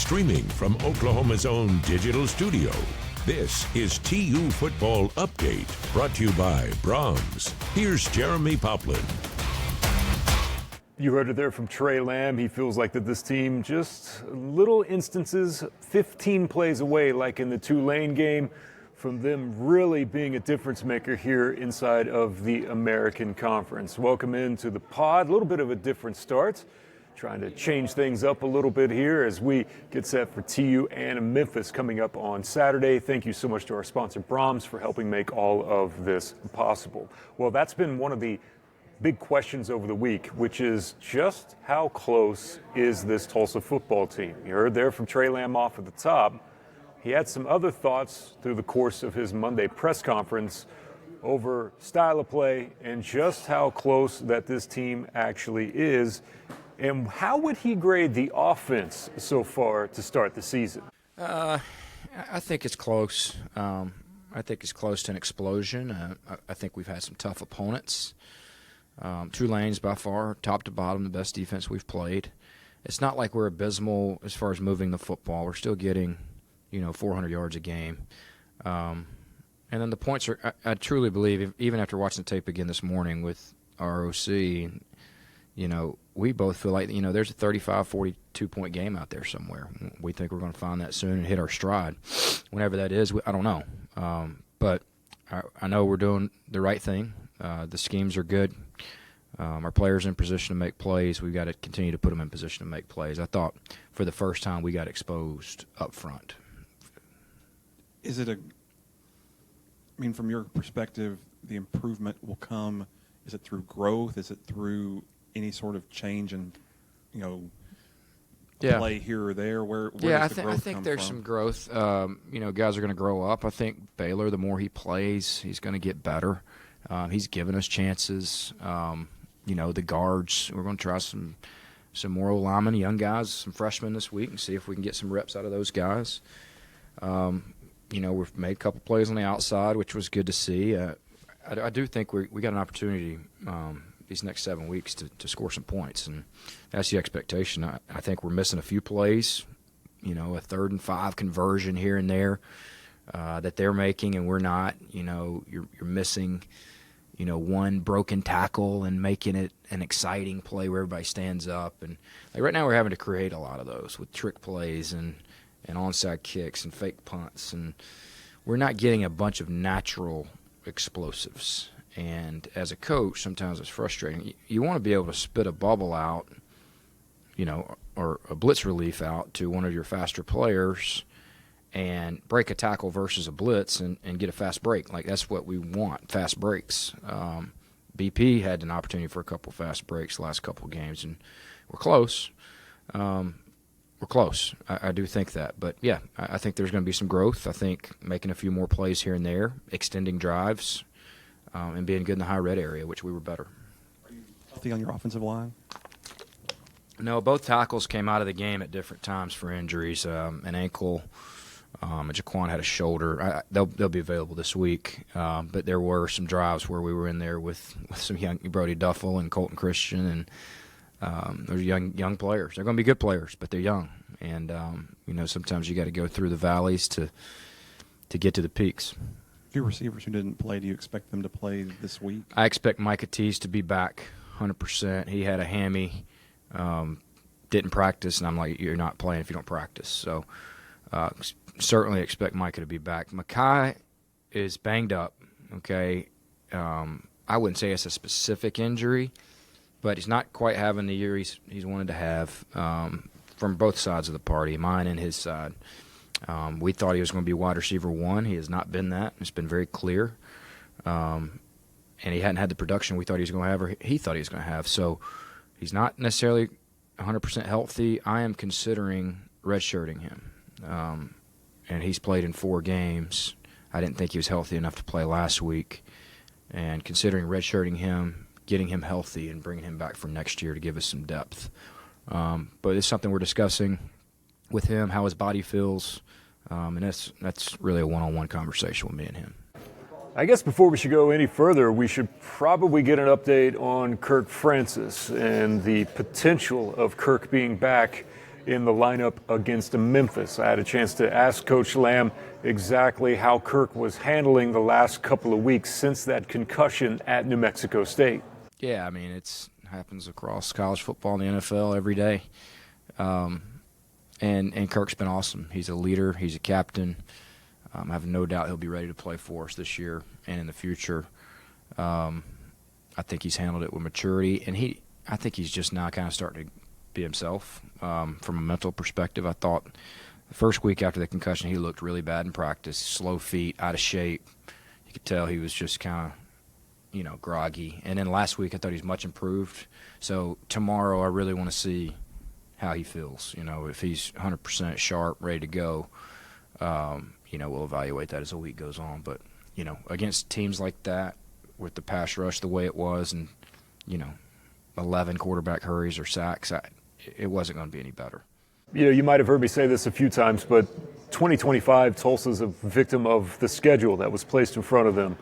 Streaming from Oklahoma's own digital studio, this is TU Football Update, brought to you by Brahms. Here's Jeremie Poplin. You heard it there from Tre Lamb. He feels like that this team just little instances, 15 plays away, like in the Tulane game, from them really being a difference maker here inside of the American Conference. Welcome into the pod. A little bit of a different start. Trying to change things up a little bit here as we get set for TU and Memphis coming up on Saturday. Thank you so much to our sponsor, Brahms, for helping make all of this possible. Well, that's been one of the big questions over the week, which is just how close is this Tulsa football team? You heard there from Tre Lamb off at the top. He had some other thoughts through the course of his Monday press conference over style of play and just how close that this team actually is. And how would he grade the offense so far to start the season? I think it's close. I think it's close to an explosion. I think we've had some tough opponents. Tulane's by far, top to bottom, the best defense we've played. It's not like we're abysmal as far as moving the football. We're still getting, 400 yards a game. And then the points are, I truly believe, even after watching the tape again this morning with our OC, we both feel like, there's a 35, 42-point game out there somewhere. We think we're going to find that soon and hit our stride. Whenever that is, I don't know. But I know we're doing the right thing. The schemes are good. Our players in position to make plays. We've got to continue to put them in position to make plays. I thought for the first time we got exposed up front. Is it from your perspective, the improvement will come, is it through growth? Is it through any sort of change in, play here or there? Where does the growth I think come there's from? some growth. Guys are going to grow up. I think Baylor, the more he plays, he's going to get better. He's given us chances. The guards, we're going to try some more linemen, young guys, some freshmen this week, and see if we can get some reps out of those guys. We've made a couple plays on the outside, which was good to see. I do think we got an opportunity these next 7 weeks to score some points, and that's the expectation. I think we're missing a few plays, a 3rd and 5 conversion here and there that they're making, and we're not. You're missing, one broken tackle and making it an exciting play where everybody stands up. And like right now we're having to create a lot of those with trick plays and onside kicks and fake punts, and we're not getting a bunch of natural explosives. And as a coach, sometimes it's frustrating. You want to be able to spit a bubble out, or a blitz relief out to one of your faster players and break a tackle versus a blitz and get a fast break. Like, that's what we want, fast breaks. BP had an opportunity for a couple fast breaks the last couple games, and we're close. We're close. I do think that. But, yeah, I think there's going to be some growth. I think making a few more plays here and there, extending drives, and being good in the high red area, which we were better. Are you healthy on your offensive line? No, both tackles came out of the game at different times for injuries. An ankle, and Jaquan had a shoulder. They'll be available this week. But there were some drives where we were in there with some young Brody Duffel and Colton Christian, and those young players. They're going to be good players, but they're young. And sometimes you got to go through the valleys to get to the peaks. Few receivers who didn't play, do you expect them to play this week? I expect Micah Tease to be back 100%. He had a hammy, didn't practice, and I'm like, you're not playing if you don't practice. So certainly expect Micah to be back. Makai is banged up, okay? I wouldn't say it's a specific injury, but he's not quite having the year he's wanted to have from both sides of the party, mine and his side. We thought he was going to be wide receiver 1. He has not been that. It's been very clear. And he hadn't had the production we thought he was going to have, or he thought he was going to have. So he's not necessarily 100% healthy. I am considering redshirting him. And he's played in 4 games. I didn't think he was healthy enough to play last week. And considering redshirting him, getting him healthy, and bringing him back for next year to give us some depth. But it's something we're discussing with him, how his body feels. And that's really a one-on-one conversation with me and him. I guess before we should go any further, we should probably get an update on Kirk Francis and the potential of Kirk being back in the lineup against Memphis. I had a chance to ask Coach Lamb exactly how Kirk was handling the last couple of weeks since that concussion at New Mexico State. Yeah, I mean, it happens across college football and the NFL every day. And Kirk's been awesome. He's a leader. He's a captain. I have no doubt he'll be ready to play for us this year and in the future. I think he's handled it with maturity, and I think he's just now kind of starting to be himself from a mental perspective. I thought the first week after the concussion he looked really bad in practice, slow feet, out of shape. You could tell he was just kind of, groggy. And then last week I thought he's much improved. So tomorrow I really want to see how he feels. If he's 100% sharp, ready to go, we'll evaluate that as the week goes on. But, against teams like that with the pass rush the way it was and, 11 quarterback hurries or sacks, it wasn't going to be any better. You might have heard me say this a few times, but 2025, Tulsa's a victim of the schedule that was placed in front of them.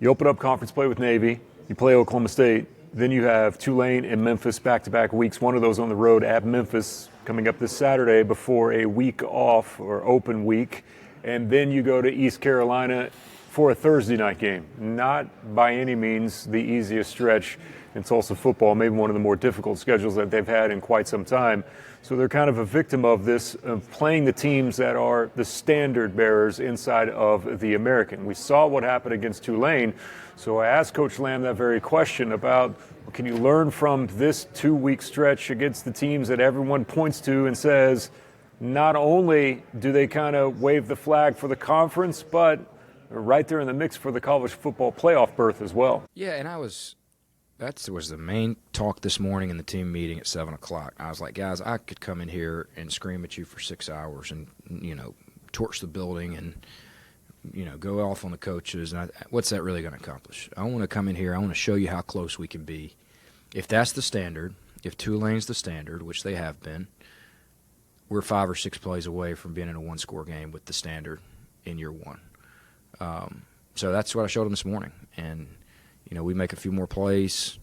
You open up conference play with Navy, you play Oklahoma State, then you have Tulane and Memphis back-to-back weeks, one of those on the road at Memphis coming up this Saturday before a week off or open week, and then you go to East Carolina for a Thursday night game. Not by any means the easiest stretch in Tulsa football, maybe one of the more difficult schedules that they've had in quite some time. So they're kind of a victim of this, of playing the teams that are the standard bearers inside of the American. We saw what happened against Tulane, so I asked Coach Lamb that very question about, can you learn from this 2-week stretch against the teams that everyone points to and says, not only do they kind of wave the flag for the conference, but right there in the mix for the college football playoff berth as well. Yeah, and that was the main talk this morning in the team meeting at 7 o'clock. I was like, guys, I could come in here and scream at you for 6 hours and, torch the building and, go off on the coaches. And what's that really going to accomplish? I want to come in here. I want to show you how close we can be. If that's the standard, if Tulane's the standard, which they have been, we're 5 or 6 plays away from being in a one-score game with the standard in year one. So that's what I showed them this morning. And, we make a few more plays.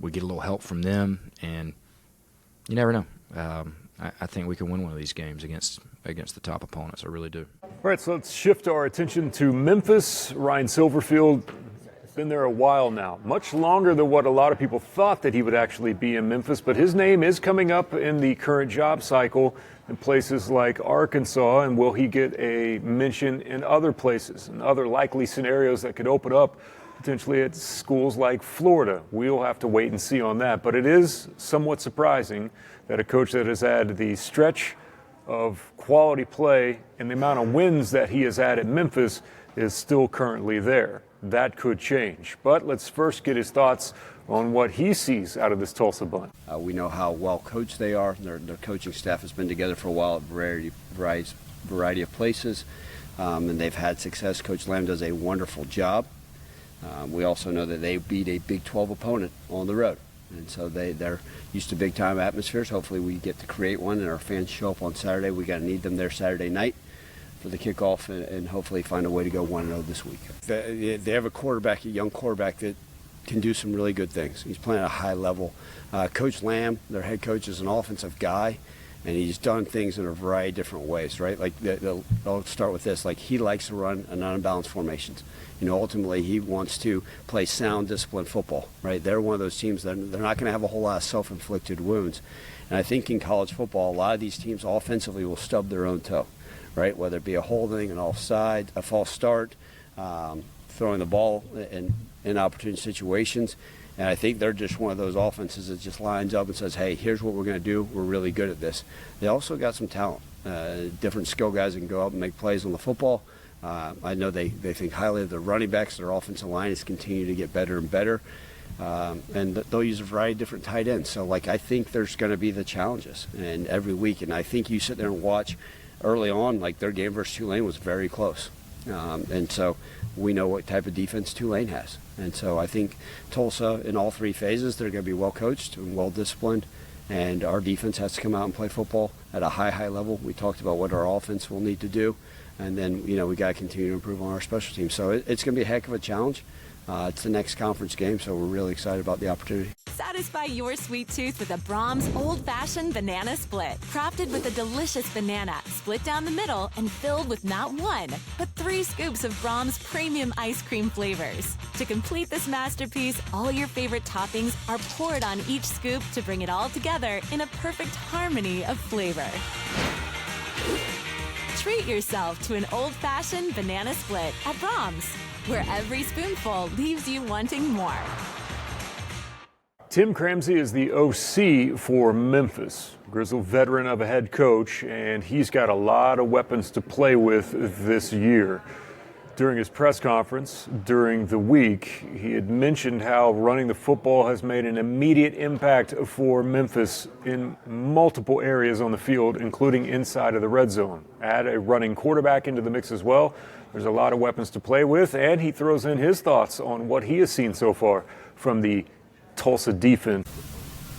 We get a little help from them, and you never know. I think we can win one of these games against the top opponents. I really do. All right, so let's shift our attention to Memphis. Ryan Silverfield has been there a while now, much longer than what a lot of people thought that he would actually be in Memphis, but his name is coming up in the current job cycle in places like Arkansas, and will he get a mention in other places and other likely scenarios that could open up potentially at schools like Florida? We'll have to wait and see on that. But it is somewhat surprising that a coach that has had the stretch of quality play and the amount of wins that he has had at Memphis is still currently there. That could change. But let's first get his thoughts on what he sees out of this Tulsa bunch. We know how well coached they are. Their coaching staff has been together for a while at variety of places, and they've had success. Coach Lamb does a wonderful job. We also know that they beat a Big 12 opponent on the road. And so they're used to big-time atmospheres. Hopefully we get to create one, and our fans show up on Saturday. We got to need them there Saturday night for the kickoff, and hopefully find a way to go 1-0 this week. They have a young quarterback that can do some really good things. He's playing at a high level. Coach Lamb, their head coach, is an offensive guy, and he's done things in a variety of different ways, right? Like, I'll start with this. Like, he likes to run an unbalanced formations. Ultimately, he wants to play sound, disciplined football, right? They're one of those teams that they're not going to have a whole lot of self-inflicted wounds. And I think in college football, a lot of these teams offensively will stub their own toe, right? Whether it be a holding, an offside, a false start, throwing the ball in opportune situations. And I think they're just one of those offenses that just lines up and says, hey, here's what we're going to do. We're really good at this. They also got some talent, different skill guys that can go up and make plays on the football. I know they think highly of their running backs. Their offensive line is continuing to get better and better. And they'll use a variety of different tight ends. So, I think there's going to be the challenges and every week. And I think you sit there and watch early on, their game versus Tulane was very close. And so we know what type of defense Tulane has. And so I think Tulsa, in all three phases, they're going to be well coached and well disciplined. And our defense has to come out and play football at a high level. We talked about what our offense will need to do. And then, we got to continue to improve on our special teams. So it's going to be a heck of a challenge. It's the next conference game, so we're really excited about the opportunity. Satisfy your sweet tooth with a Brahms old-fashioned banana split. Crafted with a delicious banana, split down the middle and filled with not 1, but 3 scoops of Brahms premium ice cream flavors. To complete this masterpiece, all your favorite toppings are poured on each scoop to bring it all together in a perfect harmony of flavor. Treat yourself to an old-fashioned banana split at Brahms, where every spoonful leaves you wanting more. Tim Cramsey is the OC for Memphis, grizzled veteran of a head coach, and he's got a lot of weapons to play with this year. During his press conference during the week, he had mentioned how running the football has made an immediate impact for Memphis in multiple areas on the field, including inside of the red zone. Add a running quarterback into the mix as well. There's a lot of weapons to play with, and he throws in his thoughts on what he has seen so far from the Tulsa defense.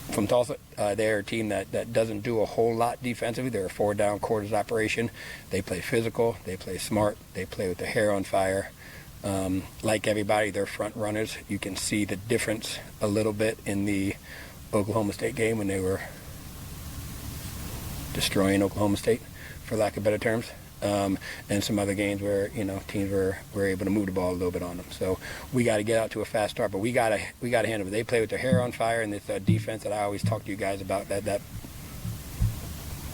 From Tulsa, they're a team that doesn't do a whole lot defensively. They're a 4-down quarters operation. They play physical. They play smart. They play with their hair on fire. Like everybody, they're front runners. You can see the difference a little bit in the Oklahoma State game when they were destroying Oklahoma State, for lack of better terms. And some other games where teams were able to move the ball a little bit on them. So we got to get out to a fast start, but we got to handle it. They play with their hair on fire, and it's a defense that I always talk to you guys about that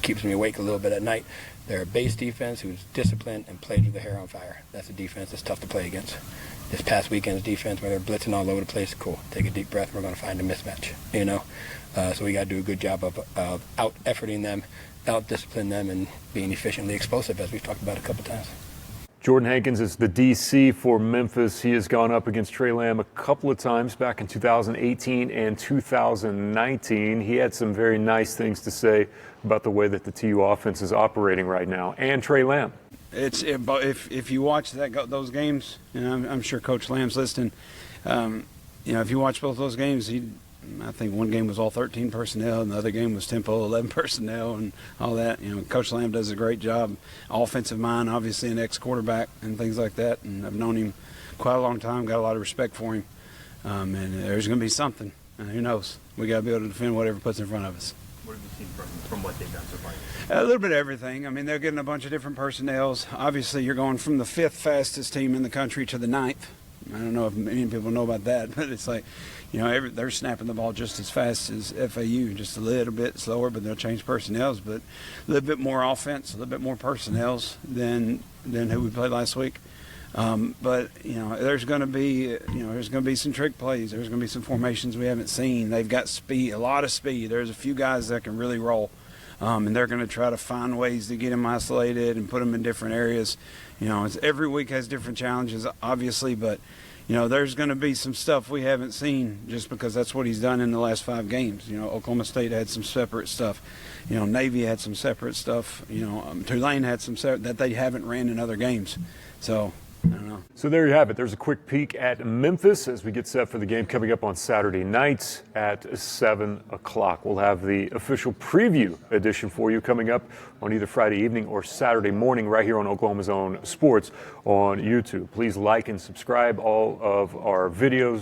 keeps me awake a little bit at night. They're a base defense who's disciplined and plays with their hair on fire. That's a defense that's tough to play against. This past weekend's defense, where they're blitzing all over the place, cool. Take a deep breath. We're going to find a mismatch. So we got to do a good job of out-efforting them, out-discipline them, and being efficiently explosive, as we've talked about a couple times. Jordan Hankins is the DC for Memphis. He has gone up against Tre Lamb a couple of times back in 2018 and 2019. He had some very nice things to say about the way that the TU offense is operating right now, and Tre Lamb. If you watch those games, and I'm sure Coach Lamb's listening, if you watch both those games, I think one game was all 13 personnel, and the other game was tempo 11 personnel, and all that. Coach Lamb does a great job. Offensive mind, obviously an ex-quarterback and things like that, and I've known him quite a long time. Got a lot of respect for him, and there's going to be something. Who knows? We got to be able to defend whatever puts in front of us. What have you seen from what they've done so far? A little bit of everything. I mean, they're getting a bunch of different personnels. Obviously, you're going from the 5th fastest team in the country to the 9th. I don't know if many people know about that, but it's like, they're snapping the ball just as fast as FAU, just a little bit slower, but they'll change personnels, but a little bit more offense, a little bit more personnels than who we played last week. But there's going to be some trick plays. There's going to be some formations we haven't seen. They've got speed, a lot of speed. There's a few guys that can really roll. And they're going to try to find ways to get him isolated and put him in different areas. Every week has different challenges, obviously, but there's going to be some stuff we haven't seen just because that's what he's done in the last 5 games. Oklahoma State had some separate stuff. Navy had some separate stuff. Tulane had some that they haven't ran in other games. So I don't know. So there you have it. There's a quick peek at Memphis as we get set for the game coming up on Saturday night at 7 o'clock. We'll have the official preview edition for you coming up on either Friday evening or Saturday morning right here on Oklahoma's Own Sports on YouTube. Please like and subscribe all of our videos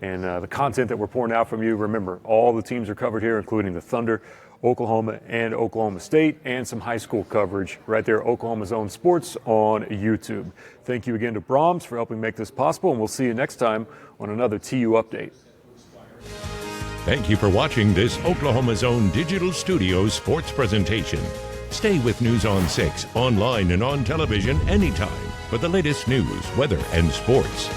and the content that we're pouring out from you. Remember, all the teams are covered here, including the Thunder, Oklahoma, and Oklahoma State, and some high school coverage right there, Oklahoma's Own Sports on YouTube. Thank you again to Brahms for helping make this possible, and we'll see you next time on another TU Update. Thank you for watching this Oklahoma's Own Digital Studios sports presentation. Stay with News on 6, online and on television anytime for the latest news, weather, and sports.